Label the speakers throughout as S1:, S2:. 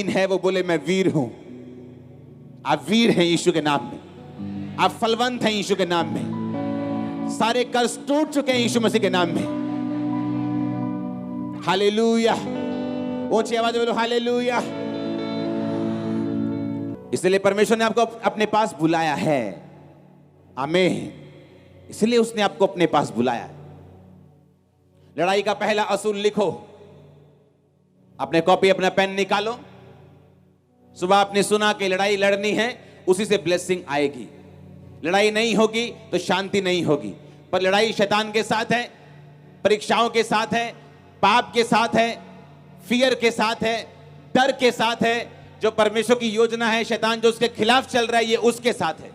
S1: बलहीन है वो बोले मैं वीर हूं। आप वीर हैं यीशु के नाम में, आप फलवंत हैं यीशु के नाम में, सारे कर्ज टूट चुके हैं यीशु मसीह के नाम में। हालेलुया, ऊंची आवाज में बोलो हालेलुया। इसलिए परमेश्वर ने आपको अपने पास बुलाया है, आमीन। इसलिए उसने आपको अपने पास बुलाया है। लड़ाई का पहला असूल लिखो, अपने कॉपी अपना पेन निकालो। सुबह आपने सुना कि लड़ाई लड़नी है, उसी से ब्लेसिंग आएगी। लड़ाई नहीं होगी तो शांति नहीं होगी। पर लड़ाई शैतान के साथ है, परीक्षाओं के साथ है, पाप के साथ है, फियर के साथ है, डर के साथ है। जो परमेश्वर की योजना है, शैतान जो उसके खिलाफ चल रहा है, ये उसके साथ है।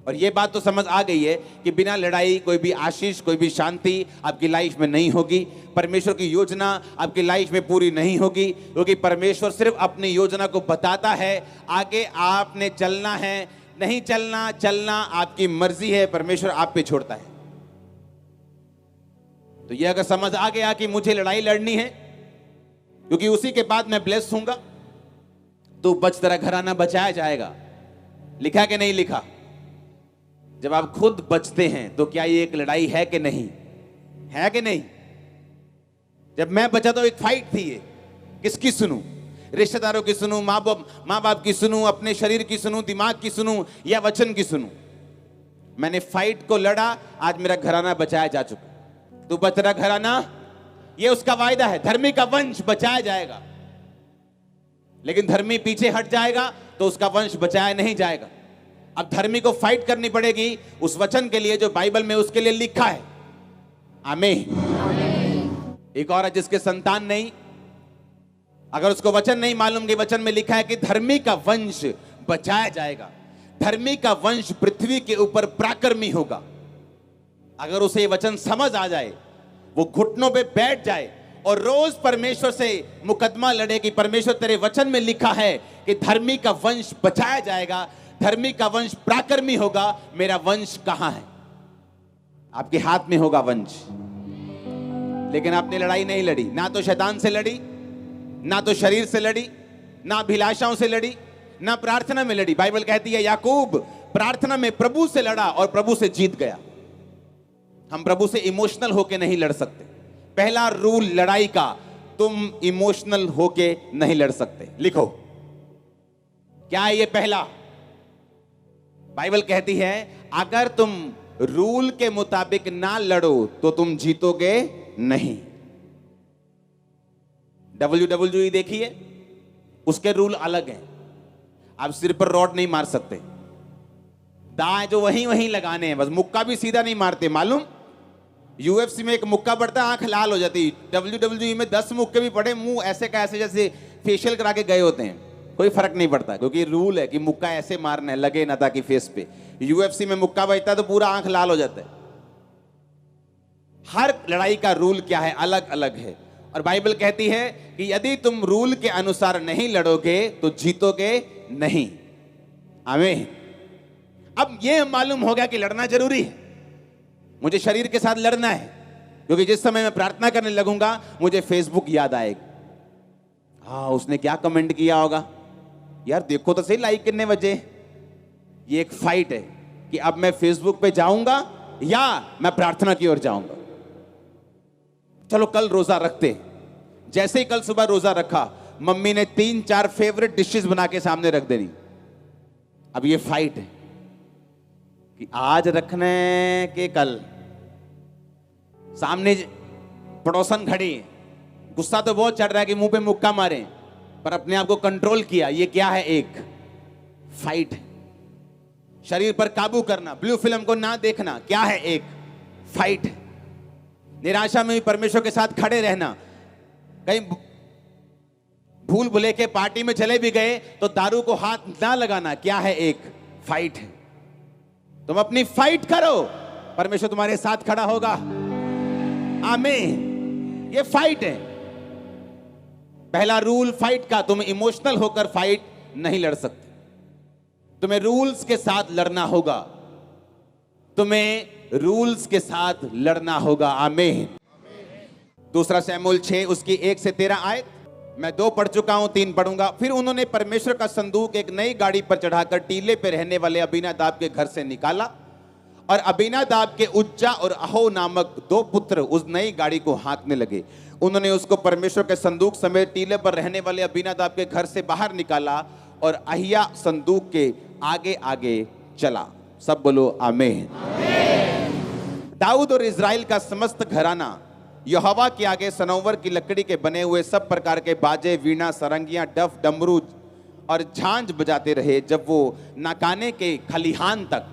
S1: और ये बात तो समझ आ गई है कि बिना लड़ाई कोई भी आशीष, कोई भी शांति आपकी लाइफ में नहीं होगी। परमेश्वर की योजना आपकी लाइफ में पूरी नहीं होगी, क्योंकि परमेश्वर सिर्फ अपनी योजना को बताता है, आगे आपने चलना है, नहीं चलना, चलना आपकी मर्जी है, परमेश्वर आप पे छोड़ता है। तो ये अगर समझ आ गया कि मुझे लड़ाई लड़नी है क्योंकि उसी के बाद मैं ब्लेस होऊंगा, तो बच तेरा घराना बचाया जाएगा। लिखा कि नहीं लिखा? जब आप खुद बचते हैं तो क्या ये एक लड़ाई है कि नहीं? है कि नहीं? जब मैं बचा तो एक फाइट थी। ये किसकी सुनूं? रिश्तेदारों की सुनूं, माँ बाप की सुनूं, अपने शरीर की सुनूं, दिमाग की सुनूं, या वचन की सुनूं? मैंने फाइट को लड़ा, आज मेरा घराना बचाया जा चुका। तू बच रहा घराना, ये उसका वायदा है। धर्मी का वंश बचाया जाएगा, लेकिन धर्मी पीछे हट जाएगा तो उसका वंश बचाया नहीं जाएगा। अब धर्मी को फाइट करनी पड़ेगी उस वचन के लिए जो बाइबल में उसके लिए लिखा है। आमीन। एक औरत जिसके संतान नहीं, अगर उसको वचन नहीं मालूम कि वचन में लिखा है कि धर्मी का वंश बचाया जाएगा, धर्मी का वंश पृथ्वी के ऊपर पराक्रमी होगा, अगर उसे ये वचन समझ आ जाए, वो घुटनों पे बैठ जाए और रोज परमेश्वर से मुकदमा लड़े कि परमेश्वर तेरे वचन में लिखा है कि धर्मी का वंश बचाया जाएगा, धर्मी का वंश पराक्रमी होगा, मेरा वंश कहां है? आपके हाथ में होगा वंश। लेकिन आपने लड़ाई नहीं लड़ी, ना तो शैतान से लड़ी, ना तो शरीर से लड़ी, ना अभिलाषाओं से लड़ी, ना प्रार्थना में लड़ी। बाइबल कहती है याकूब प्रार्थना में प्रभु से लड़ा और प्रभु से जीत गया। हम प्रभु से इमोशनल होके नहीं लड़ सकते। पहला रूल लड़ाई का, तुम इमोशनल होके नहीं लड़ सकते। लिखो, क्या है ये पहला? बाइबल कहती है अगर तुम रूल के मुताबिक ना लड़ो तो तुम जीतोगे नहीं। WWE देखिए, उसके रूल अलग हैं। आप सिर पर रॉड नहीं मार सकते, दाएं जो वहीं लगाने हैं बस, मुक्का भी सीधा नहीं मारते। मालूम, UFC में एक मुक्का पड़ता है, आंख लाल हो जाती। WWE में 10 मुक्के भी पड़े, मुंह ऐसे का ऐसे जैसे फेशियल करा के गए होते हैं, कोई फर्क नहीं पड़ता, क्योंकि रूल है कि मुक्का ऐसे मारना है, लगे ना ताकि फेस पे। UFC में मुक्का बजता है तो पूरा आंख लाल हो जाता है। हर लड़ाई का रूल क्या है? अलग अलग है। और बाइबल कहती है कि यदि तुम रूल के अनुसार नहीं लड़ोगे तो जीतोगे नहीं। आमीन। अब यह मालूम हो गया कि लड़ना जरूरी है। मुझे शरीर के साथ लड़ना है, क्योंकि जिस समय मैं प्रार्थना करने लगूंगा मुझे फेसबुक याद आएगा। हाँ, उसने क्या कमेंट किया होगा, यार देखो तो सही लाइक कितने बजे। ये एक फाइट है कि अब मैं फेसबुक पे जाऊंगा या मैं प्रार्थना की ओर जाऊंगा। चलो कल रोजा रखते। जैसे ही कल सुबह रोजा रखा, मम्मी ने 3-4 फेवरेट डिशेस बना के सामने रख देनी। अब ये फाइट है कि आज रखने के कल। सामने पड़ोसन खड़ी है, गुस्सा तो बहुत चढ़ रहा है कि मुंह पे मुक्का मारे, पर अपने आप को कंट्रोल किया। ये क्या है? एक फाइट है। शरीर पर काबू करना, ब्लू फिल्म को ना देखना, क्या है? एक फाइट है। निराशा में भी परमेश्वर के साथ खड़े रहना। कहीं भूल भुले के पार्टी में चले भी गए तो दारू को हाथ ना लगाना, क्या है? एक फाइट है। तुम अपनी फाइट करो, परमेश्वर तुम्हारे साथ खड़ा होगा। आमीन। ये फाइट है। पहला रूल फाइट का, तुम इमोशनल होकर फाइट नहीं लड़ सकते। तुम्हें रूल्स के साथ लड़ना होगा, तुम्हें रूल्स के साथ लड़ना होगा। आमीन। दूसरा शमूएल 6 उसकी 1 से 13 आयत। मैं 2 पढ़ चुका हूं, 3 पढ़ूंगा। फिर उन्होंने परमेश्वर का संदूक एक नई गाड़ी पर चढ़ाकर टीले पे रहने वाले अबीनादाब के घर से निकाला, और अबीनादाब के उज्जा और अहो नामक 2 पुत्र उस नई गाड़ी को हाँकने लगे। उन्होंने उसको परमेश्वर के संदूक समेत टीले पर रहने वाले अबीनादाब के घर से बाहर निकाला, और अहिया संदूक के आगे आगे चला। सब बोलो आमीन। दाऊद और इज़राइल का समस्त घराना यहोवा के आगे सनोवर की लकड़ी के बने हुए सब प्रकार के बाजे, वीणा, सरंगियां, डफ, डमरू और झांझ बजाते रहे। जब वो नाकाने के खलिहान तक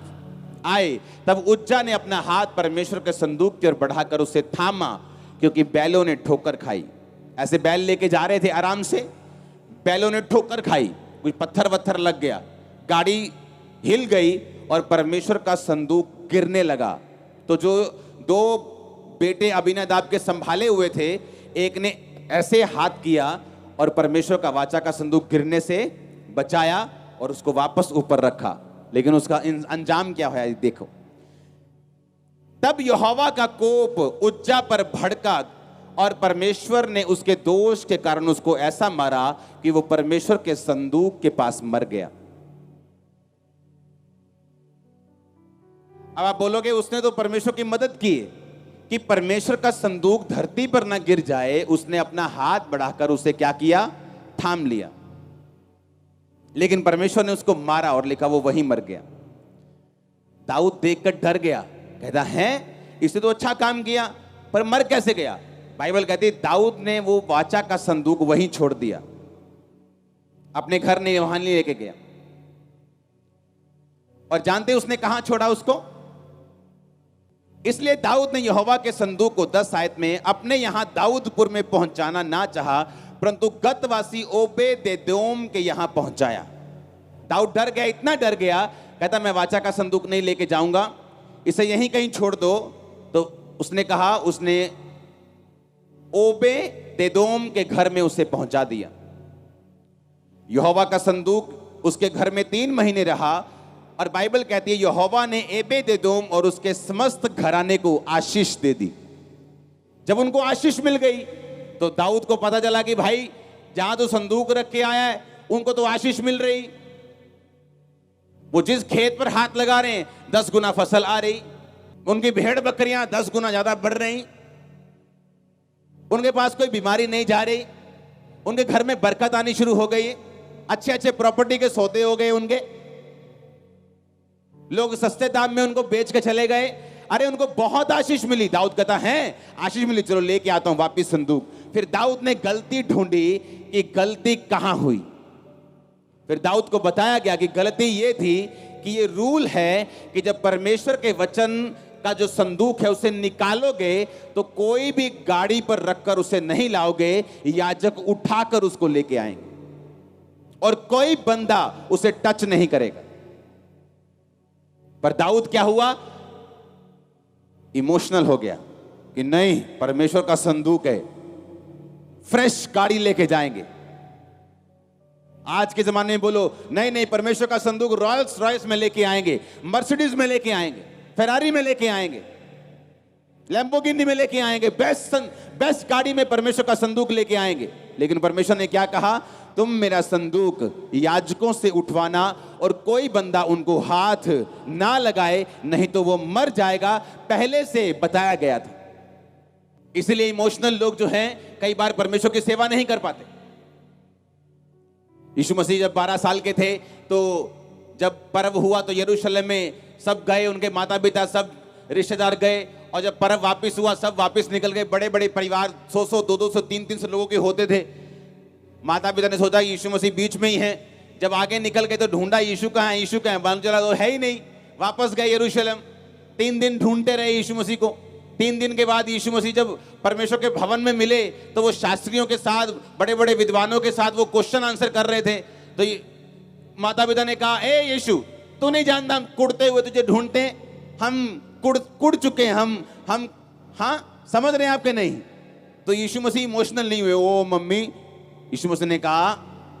S1: आए, तब उज्जा ने अपना हाथ परमेश्वर के संदूक की ओर बढ़ाकर उसे थामा, क्योंकि बैलों ने ठोकर खाई। ऐसे बैल लेके जा रहे थे आराम से, बैलों ने ठोकर खाई, कुछ पत्थर वत्थर लग गया, गाड़ी हिल गई और परमेश्वर का संदूक गिरने लगा। तो जो 2 बेटे अबीनादाब के संभाले हुए थे, एक ने ऐसे हाथ किया और परमेश्वर का वाचा का संदूक गिरने से बचाया और उसको वापस ऊपर रखा। लेकिन उसका अंजाम क्या हुआ देखो। तब यहोवा का कोप उज्जा पर भड़का, और परमेश्वर ने उसके दोष के कारण उसको ऐसा मारा कि वो परमेश्वर के संदूक के पास मर गया। अब आप बोलोगे उसने तो परमेश्वर की मदद की, कि परमेश्वर का संदूक धरती पर ना गिर जाए, उसने अपना हाथ बढ़ाकर उसे क्या किया, थाम लिया। लेकिन परमेश्वर ने उसको मारा और लिखा वो वहीं मर गया। दाऊद देखकर डर गया, कहता है इसने तो अच्छा काम किया, पर मर कैसे गया। बाइबल कहती है दाऊद ने वो वाचा का संदूक वहीं छोड़ दिया, अपने घर ने वहां नहीं लेके गया। और जानते उसने कहां छोड़ा उसको? इसलिए दाऊद ने यहोवा के संदूक को 10 आयत में अपने यहां दाऊदपुर में पहुंचाना ना चाहा, परंतु गतवासी ओबेदेदोम के यहां पहुंचाया। दाऊद डर गया, इतना डर गया, कहता मैं वाचा का संदूक नहीं लेके जाऊंगा, इसे यहीं कहीं छोड़ दो। तो उसने कहा, उसने ओबेदेदोम के घर में उसे पहुंचा दिया। यहोवा का संदूक उसके घर में 3 महीने रहा, और बाइबल कहती है यहोवा ने ओबेदेदोम और उसके समस्त घराने को आशीष दे दी। जब उनको आशीष मिल गई तो दाऊद को पता चला कि भाई जहां तो संदूक रख के आया है उनको तो आशीष मिल रही, वो जिस खेत पर हाथ लगा रहे हैं 10 गुना फसल आ रही, उनकी भेड़ बकरियां 10 गुना ज्यादा बढ़ रही, उनके पास कोई बीमारी नहीं जा रही, उनके घर में बरकत आनी शुरू हो गई, अच्छे अच्छे प्रॉपर्टी के सौदे हो गए, उनके लोग सस्ते दाम में उनको बेच के चले गए। अरे उनको बहुत आशीष मिली। दाऊद कहता है आशीष मिली, चलो लेके आता हूं वापिस संदूक। फिर दाऊद ने गलती ढूंढी कि गलती कहां हुई। फिर दाऊद को बताया गया कि गलती ये थी कि ये रूल है कि जब परमेश्वर के वचन का जो संदूक है उसे निकालोगे तो कोई भी गाड़ी पर रखकर उसे नहीं लाओगे, याजक उठाकर उसको लेके आएंगे और कोई बंदा उसे टच नहीं करेगा। पर दाऊद क्या हुआ, इमोशनल हो गया कि नहीं परमेश्वर का संदूक है, फ्रेश गाड़ी लेके जाएंगे। आज के जमाने में बोलो नहीं नहीं परमेश्वर का संदूक रॉयल्स रॉयल्स में लेके आएंगे, मर्सिडीज में लेके आएंगे, फेरारी में लेके आएंगे, लैम्बोर्गिनी में लेके आएंगे, बेस्ट गाड़ी में परमेश्वर का संदूक लेके आएंगे। लेकिन परमेश्वर ने क्या कहा, तुम मेरा संदूक याजकों से उठवाना और कोई बंदा उनको हाथ ना लगाए, नहीं तो वो मर जाएगा, पहले से बताया गया था। इसलिए इमोशनल लोग जो हैं कई बार परमेश्वर की सेवा नहीं कर पाते। यीशु मसीह जब 12 साल के थे तो जब पर्व हुआ तो यरूशलेम में सब गए, उनके माता पिता सब रिश्तेदार गए, और जब पर्व वापस हुआ सब वापस निकल गए। बड़े बड़े परिवार 100-100, 200-200, 300-300 लोगों के होते थे। माता पिता ने सोचा यीशु मसीह बीच में ही है। जब आगे निकल गए तो ढूंढा यीशु कहाँ है, यीशु कहाँ है, मालूम चला तो है ही नहीं। वापस गए यरूशलेम, 3 दिन ढूंढते रहे यीशु मसीह को। 3 दिन के बाद यीशु मसीह जब परमेश्वर के भवन में मिले तो वो शास्त्रियों के साथ, बड़े बड़े विद्वानों के साथ वो क्वेश्चन आंसर कर रहे थे। तो माता पिता ने कहा, ए यीशु तू नहीं जानता हम कुड़ते हुए तुझे ढूंढते हैं, हम कुड़ चुके हैं, हम हाँ समझ रहे हैं आपके नहीं। तो यीशु मसीह इमोशनल नहीं हुए। ओ मम्मी, यीशु मसीह ने कहा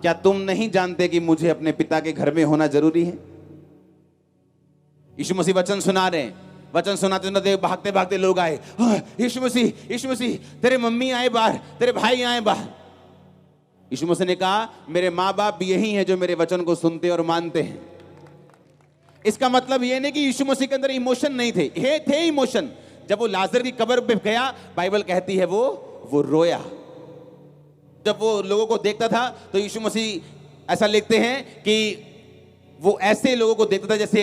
S1: क्या तुम नहीं जानते कि मुझे अपने पिता के घर में होना जरूरी है। यीशु मसीह वचन सुना रहे हैं, वचन सुनाते सुनाते भागते भागते लोग आए, यीशु मसीह तेरे मम्मी आए बाहर, तेरे भाई आए बाहर। यीशु मसीह ने कहा मेरे माँ बाप भी यही हैं जो मेरे वचन को सुनते और मानते हैं। इसका मतलब ये नहीं कि यीशु मसीह के अंदर इमोशन नहीं थे, थे इमोशन। जब वो लाजर की कब्र पे गया, बाइबल कहती है वो रोया। जब वो लोगों को देखता था तो यीशु मसीह ऐसा लिखते हैं कि वो ऐसे लोगों को देखता था जैसे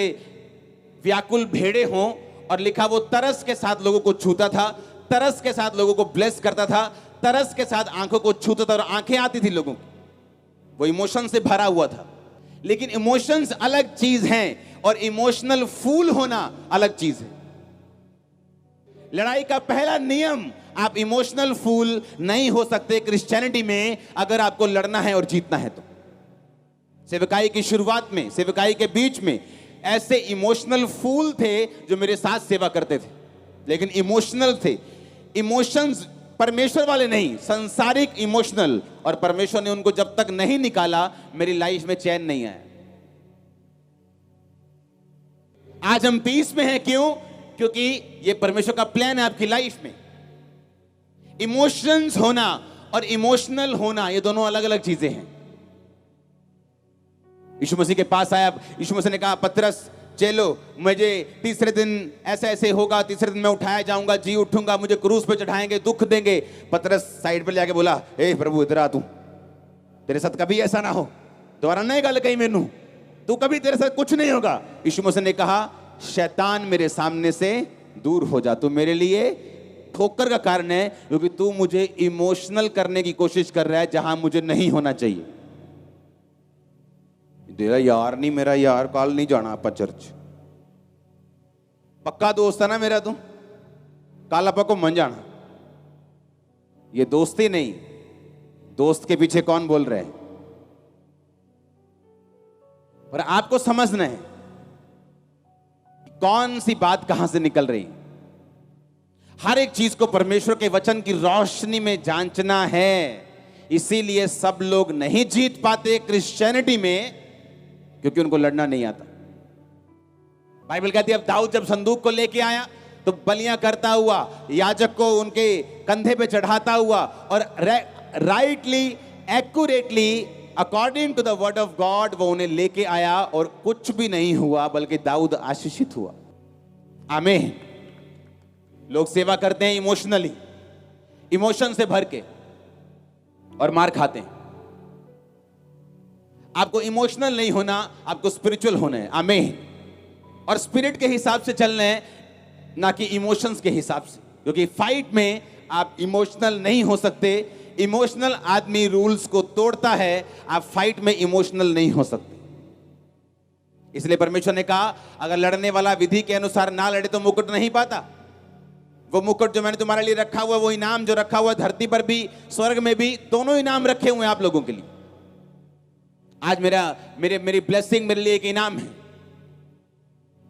S1: व्याकुल भेड़े हों, और लिखा वो तरस के साथ लोगों को छूता था, तरस के साथ लोगों को ब्लेस करता था, तरस के साथ आंखों को छूता था और आंखें आती थी लोगों की। वो इमोशन से भरा हुआ था। लेकिन इमोशंस अलग चीज हैं और इमोशनल फूल होना अलग चीज है। लड़ाई का पहला नियम, आप इमोशनल फूल नहीं हो सकते क्रिश्चियनिटी में अगर आपको लड़ना है और जीतना है तो। सेवकाई की शुरुआत में, सेवकाई के बीच में ऐसे इमोशनल फूल थे जो मेरे साथ सेवा करते थे, लेकिन इमोशनल थे। इमोशंस परमेश्वर वाले नहीं, संसारिक इमोशनल। और परमेश्वर ने उनको जब तक नहीं निकाला मेरी लाइफ में चैन नहीं आया। आज हम पीस में हैं, क्यों? क्योंकि ये परमेश्वर का प्लान है आपकी लाइफ में। इमोशंस होना और इमोशनल होना ये दोनों अलग अलग चीजें हैं। यीशु मसीह के पास आया, यीशु मसीह ने कहा पतरस चलो, मुझे तीसरे दिन ऐसे ऐसे होगा, तीसरे दिन मैं उठाया जाऊंगा, जी उठूंगा, मुझे क्रूस पे चढ़ाएंगे, दुख देंगे। पतरस साइड पे जाके बोला, ए प्रभु इधर आ, तू तेरे साथ कभी ऐसा ना हो, दोबारा नहीं गल कहीं मैनू, तू कभी, तेरे साथ कुछ नहीं होगा। यीशु मसीह ने कहा शैतान मेरे सामने से दूर हो जा, तू मेरे लिए ठोकर का कारण है, क्योंकि तू मुझे इमोशनल करने की कोशिश कर रहा है जहां मुझे नहीं होना चाहिए। तेरा यार नहीं, मेरा यार, कल नहीं जाना आप चर्च, पक्का दोस्त है ना मेरा, तू कल आप घूमन जाना। ये दोस्ती नहीं, दोस्त के पीछे कौन बोल रहे हैं। और आपको समझना है कौन सी बात कहां से निकल रही है। हर एक चीज को परमेश्वर के वचन की रोशनी में जांचना है। इसीलिए सब लोग नहीं जीत पाते क्रिश्चियनिटी में, क्योंकि उनको लड़ना नहीं आता। बाइबल कहती है अब दाऊद जब संदूक को लेके आया तो बलियां करता हुआ, याजक को उनके कंधे पे चढ़ाता हुआ और rightly, accurately, according to the word of God वो उन्हें लेके आया, और कुछ भी नहीं हुआ, बल्कि दाऊद आशीषित हुआ। आमीन। लोग सेवा करते हैं इमोशनली, इमोशन से भर के, और मार खाते हैं। आपको इमोशनल नहीं होना, आपको स्पिरिचुअल होना है। आमीन। और स्पिरिट के हिसाब से चलना है, ना कि इमोशंस के हिसाब से, क्योंकि फाइट में आप इमोशनल नहीं हो सकते। इमोशनल आदमी रूल्स को तोड़ता है, आप फाइट में इमोशनल नहीं हो सकते। इसलिए परमेश्वर ने कहा अगर लड़ने वाला विधि के अनुसार ना लड़े तो मुकुट नहीं पाता। वो मुकुट जो मैंने तुम्हारे लिए रखा हुआ, वो इनाम जो रखा हुआ धरती पर भी स्वर्ग में भी, दोनों इनाम रखे हुए हैं आप लोगों के लिए। आज मेरी ब्लेसिंग मेरे लिए एक इनाम है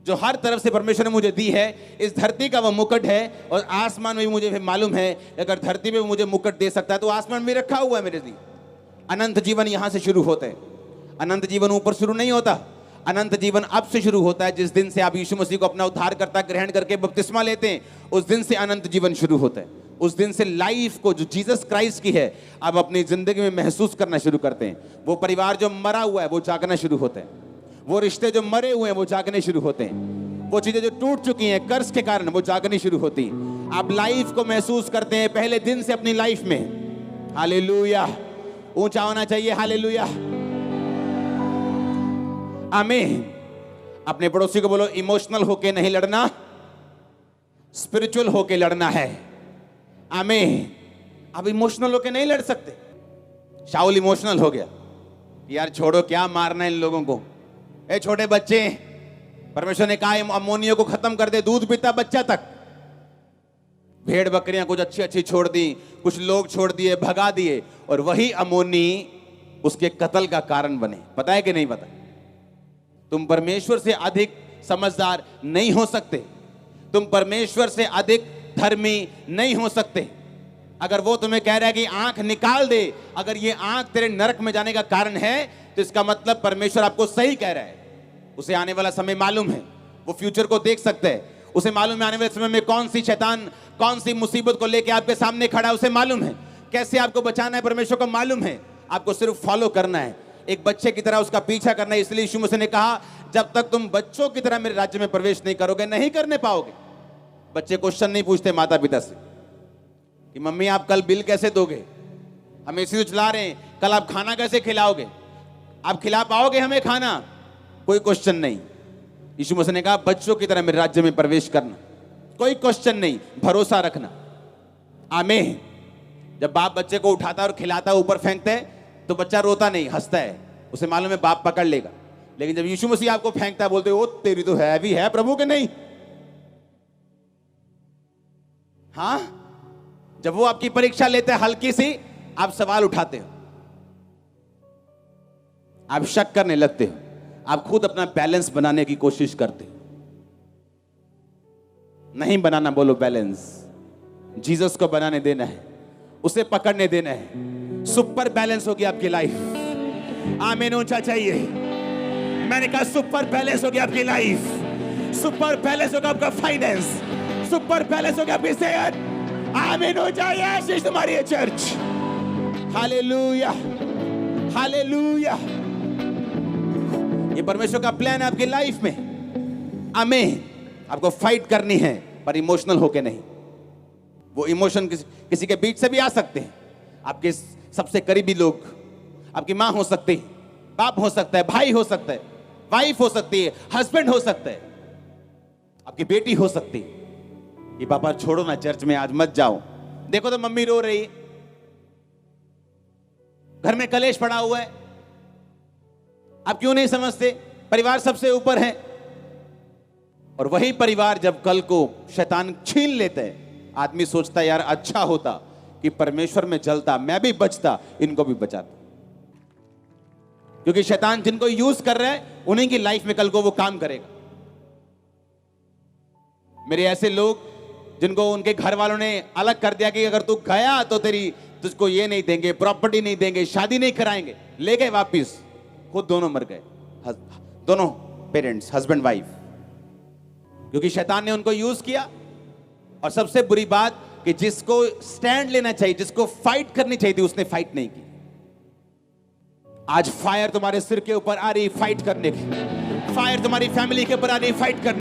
S1: जो हर तरफ से परमेश्वर ने मुझे दी है। इस धरती का वो मुकुट है, और आसमान में भी मुझे मालूम है अगर धरती में मुझे मुकुट दे सकता है तो आसमान में रखा हुआ है मेरे लिए। अनंत जीवन यहां से शुरू होता है। अनंत जीवन ऊपर शुरू नहीं होता, अनंत जीवन अब से शुरू होता है। जिस दिन से आप यीशु मसीह को अपना उद्धारकर्ता ग्रहण करके बपतिस्मा लेते हैं, उस दिन से अनंत जीवन शुरू होता है। उस दिन से लाइफ को जो जीसस क्राइस्ट की है आप अपनी जिंदगी में महसूस करना शुरू करते हैं। वो परिवार जो मरा हुआ है वो जागना शुरू होता है, वो रिश्ते जो मरे हुए हैं वो जागने शुरू होते हैं, वो चीजें जो टूट चुकी हैं कर्ज के कारण वो जागनी शुरू होती हैं। आप लाइफ को महसूस करते हैं पहले दिन से अपनी लाइफ में। हालेलुया। ऊंचा होना चाहिए हालेलुया। आमीन। अपने पड़ोसी को बोलो इमोशनल होके नहीं लड़ना, स्पिरिचुअल होके लड़ना है। आमीन। अब इमोशनल होके नहीं लड़ सकते। शाऊल इमोशनल हो गया, यार छोड़ो क्या मारना है इन लोगों को, ए छोटे बच्चे, परमेश्वर ने कहा अमोनियों को खत्म कर दे, दूध पीता बच्चा तक। भेड़ बकरियां कुछ अच्छी अच्छी छोड़ दी, कुछ लोग छोड़ दिए, भगा दिए, और वही अमोनी उसके कत्ल का कारण बने। पता है कि नहीं पता? तुम परमेश्वर से अधिक समझदार नहीं हो सकते, तुम परमेश्वर से अधिक धर्मी नहीं हो सकते। अगर वो तुम्हें कह रहा है कि आंख निकाल दे, अगर ये आंख तेरे नरक में जाने का कारण है तो इसका मतलब परमेश्वर आपको सही कह रहा है। उसे आने वाला समय मालूम है, वो फ्यूचर को देख सकता है, उसे मालूम है आने वाले समय में कौन सी शैतान कौन सी मुसीबत को लेकर आपके सामने खड़ा है, उसे मालूम है कैसे आपको बचाना है, परमेश्वर को मालूम है। आपको सिर्फ फॉलो करना है, एक बच्चे की तरह उसका पीछा करना है। इसलिए यीशु मसीह ने कहा, जब तक तुम बच्चों की तरह मेरे राज्य में प्रवेश नहीं करोगे, नहीं करने पाओगे। बच्चे क्वेश्चन नहीं पूछते माता पिता से कि मम्मी आप कल बिल कैसे दोगे, हम एसी तो चला रहे हैं, कल आप खाना कैसे खिलाओगे, आप खिला पाओगे हमें खाना? कोई क्वेश्चन नहीं। यीशु मसीह ने कहा, बच्चों की तरह मेरे राज्य में प्रवेश करना, कोई क्वेश्चन नहीं, भरोसा रखना। आमीन। जब बाप बच्चे को उठाता और खिलाता, ऊपर फेंकता है, तो बच्चा रोता नहीं, हंसता है, उसे मालूम है बाप पकड़ लेगा। लेकिन जब यीशु मसीह आपको फेंकता है, बोलते हो तेरी तो है भी है प्रभु के नहीं। हाँ, जब वो आपकी परीक्षा लेते हैं हल्की सी, आप सवाल उठाते हो, आप शक करने लगते हो, आप खुद अपना बैलेंस बनाने की कोशिश करते हो। नहीं बनाना, बोलो बैलेंस। जीसस को बनाने देना है, उसे पकड़ने देना है। सुपर बैलेंस होगी आपकी लाइफ। आमीन ऊंचा चाहिए। मैंने कहा सुपर बैलेंस होगी आपकी लाइफ, सुपर बैलेंस होगा आपका फाइनेंस, सुपर बैलेंस होगा आपकी सेहत। आमीन ऊंचा। यीशु तुम्हारी है चर्च। Hallelujah, hallelujah. ये परमेश्वर का प्लान है आपकी लाइफ में। आमीन। आपको फाइट करनी है, पर इमोशनल होके नहीं। वो इमोशन किसी के बीच से भी आ सकते हैं। आपके सबसे करीबी लोग, आपकी मां हो सकती है, बाप हो सकता है, भाई हो सकता है, वाइफ हो सकती है, हस्बैंड हो सकता है, आपकी बेटी हो सकती है। ये पापा छोड़ो ना, चर्च में आज मत जाओ, देखो तो मम्मी रो रही, घर में कलेश पड़ा हुआ है, आप क्यों नहीं समझते? परिवार सबसे ऊपर है। और वही परिवार जब कल को शैतान छीन लेता है, आदमी सोचता है यार अच्छा होता कि परमेश्वर में जलता, मैं भी बचता, इनको भी बचाता। क्योंकि शैतान जिनको यूज कर रहा है, उन्हीं की लाइफ में कल को वो काम करेगा। मेरे ऐसे लोग जिनको उनके घर वालों ने अलग कर दिया कि अगर तू गया तो तुझको ये नहीं देंगे, प्रॉपर्टी नहीं देंगे, शादी नहीं कराएंगे, ले गए वापिस, खुद दोनों मर गए, दोनों पेरेंट्स, हस्बैंड वाइफ, क्योंकि शैतान ने उनको यूज किया। और सबसे बुरी बात कि जिसको स्टैंड लेना चाहिए, जिसको फाइट करनी चाहिए थी, उसने फाइट नहीं की। आज फायर तुम्हारे सिर के ऊपर आ रही फाइट करने की, फायर तुम्हारी फैमिली के ऊपर आ रही फाइट करने